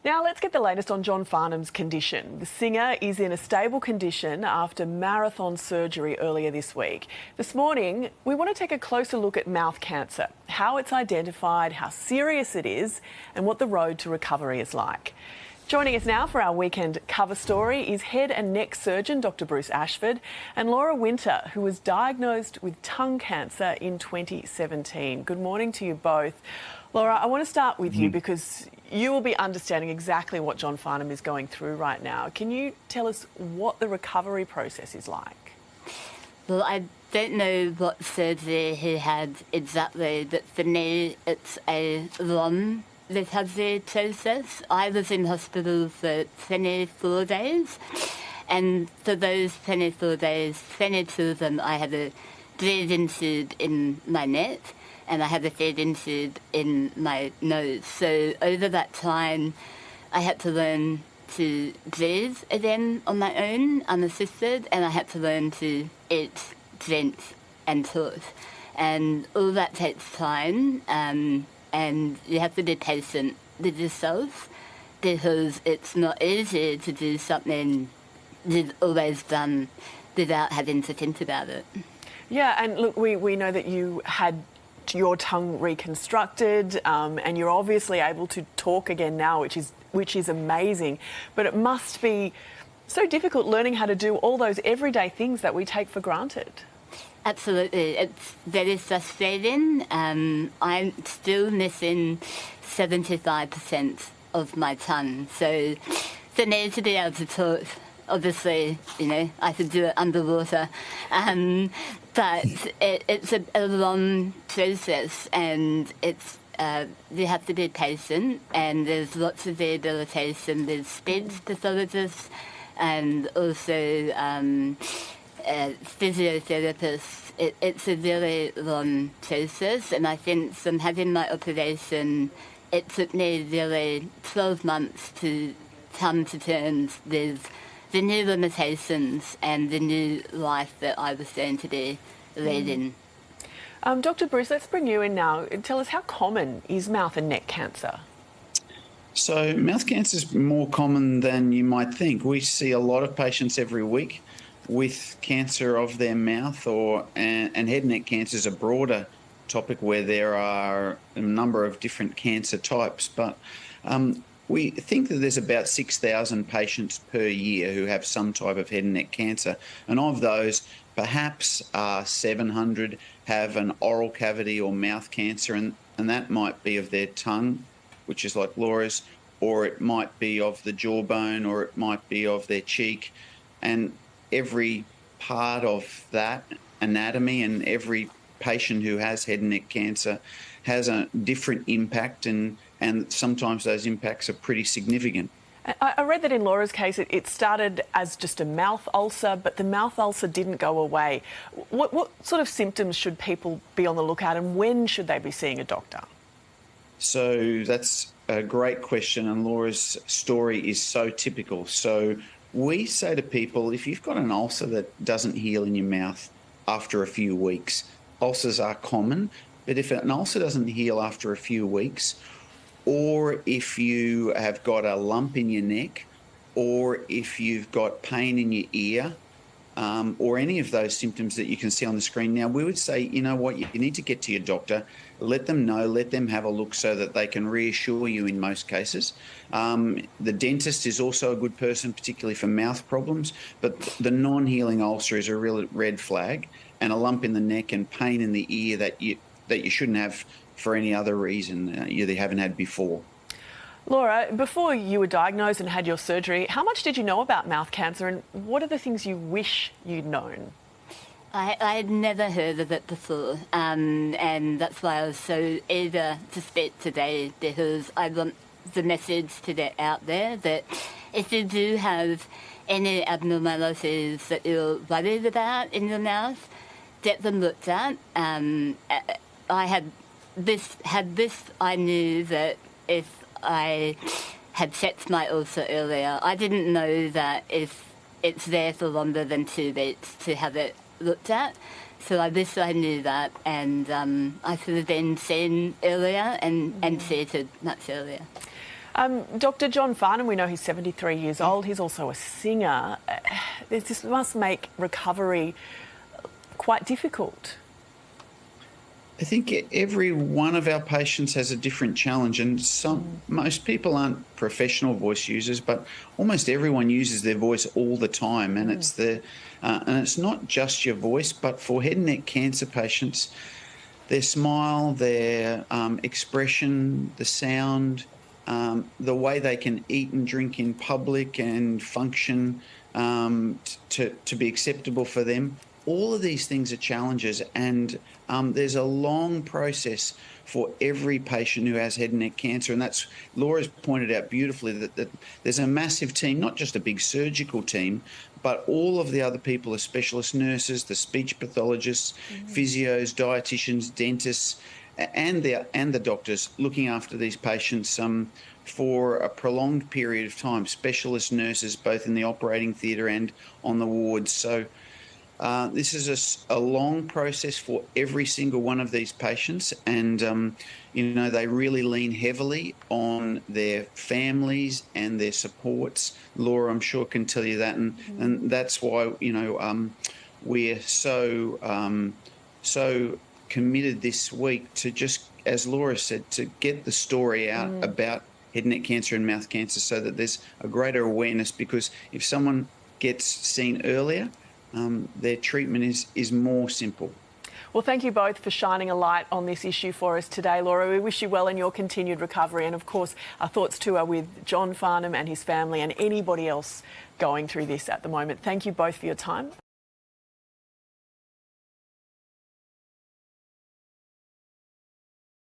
Now let's get the latest on John Farnham's condition. The singer is in a stable condition after marathon surgery earlier this week. This morning, we want to take a closer look at mouth cancer, how it's identified, how serious it is, and what the road to recovery is like. Joining us now for our weekend cover story is head and neck surgeon Dr Bruce Ashford and Laura Winter, who was diagnosed with tongue cancer in 2017. Good morning to you both. Laura, I want to start with you because you will be understanding exactly what John Farnham is going through right now. Can you tell us what the recovery process is like? Well, I don't know what surgery he had exactly, but for me it's a long recovery process. I was in hospital for 24 days, and for those 24 days, 22 of them I had a breathing tube in my neck, and I had a feeding tube in my nose. So over that time, I had to learn to breathe again on my own, unassisted, and I had to learn to eat, drink, and talk. And all that takes time, and you have to be patient with yourself because it's not easy to do something you've always done without having to think about it. Yeah, and look, we know that you had your tongue reconstructed, and you're obviously able to talk again now, which is amazing. But it must be so difficult learning how to do all those everyday things that we take for granted. Absolutely, it's very frustrating. I'm still missing 75% of my tongue, so for me to be able to talk, obviously, you know, I could do it underwater, but it's a long process, and it's you have to be patient, and there's lots of rehabilitation with speech pathologists and also physiotherapists. It's a really long process, and I think from having my operation, it took me really 12 months to come to terms with the new limitations and the new life that I was going to be leading. Dr Bruce, let's bring you in now. Tell us, how common is mouth and neck cancer? So mouth cancer is more common than you might think. We see a lot of patients every week with cancer of their mouth, and head and neck cancer is a broader topic where there are a number of different cancer types, but we think that there's about 6,000 patients per year who have some type of head and neck cancer, and of those, perhaps 700 have an oral cavity or mouth cancer, and that might be of their tongue, which is like Laura's, or it might be of the jawbone, or it might be of their cheek. And every part of that anatomy and every patient who has head and neck cancer has a different impact, and sometimes those impacts are pretty significant. I read that in Laura's case it started as just a mouth ulcer, but the mouth ulcer didn't go away. What sort of symptoms should people be on the lookout, and when should they be seeing a doctor? So that's a great question, and Laura's story is so typical. So we say to people, if you've got an ulcer that doesn't heal in your mouth after a few weeks, ulcers are common, but if an ulcer doesn't heal after a few weeks, or if you have got a lump in your neck, or if you've got pain in your ear, or any of those symptoms that you can see on the screen now, we would say, you know what, you need to get to your doctor, let them know, let them have a look so that they can reassure you in most cases. The dentist is also a good person, particularly for mouth problems, but the non-healing ulcer is a real red flag, and a lump in the neck and pain in the ear that you shouldn't have for any other reason you haven't had before. Laura, before you were diagnosed and had your surgery, how much did you know about mouth cancer, and what are the things you wish you'd known? I had never heard of it before, and that's why I was so eager to speak today, because I want the message to get out there that if you do have any abnormalities that you're worried about in your mouth, get them looked at. I had this, I knew that if I had checked my ulcer earlier, I didn't know that if it's there for longer than 2 weeks to have it looked at. So I wish I knew that, and I should have been seen earlier and treated much earlier. Dr. John Farnham, we know he's 73 years old. He's also a singer. This must make recovery quite difficult. I think every one of our patients has a different challenge, and most people aren't professional voice users, but almost everyone uses their voice all the time, and it's not just your voice, but for head and neck cancer patients, their smile, their expression, the sound, the way they can eat and drink in public and function to be acceptable for them. All of these things are challenges, and there's a long process for every patient who has head and neck cancer. And that's, Laura's pointed out beautifully, that there's a massive team, not just a big surgical team, but all of the other people, the specialist nurses, the speech pathologists, physios, dietitians, dentists, and the doctors looking after these patients for a prolonged period of time, specialist nurses both in the operating theatre and on the wards. So this is a long process for every single one of these patients, and they really lean heavily on their families and their supports. Laura, I'm sure, can tell you that, and that's why we're so committed this week to just, as Laura said, to get the story out about head and neck cancer and mouth cancer, so that there's a greater awareness. Because if someone gets seen earlier, their treatment is more simple. Well, thank you both for shining a light on this issue for us today, Laura. We wish you well in your continued recovery. And of course, our thoughts too are with John Farnham and his family and anybody else going through this at the moment. Thank you both for your time.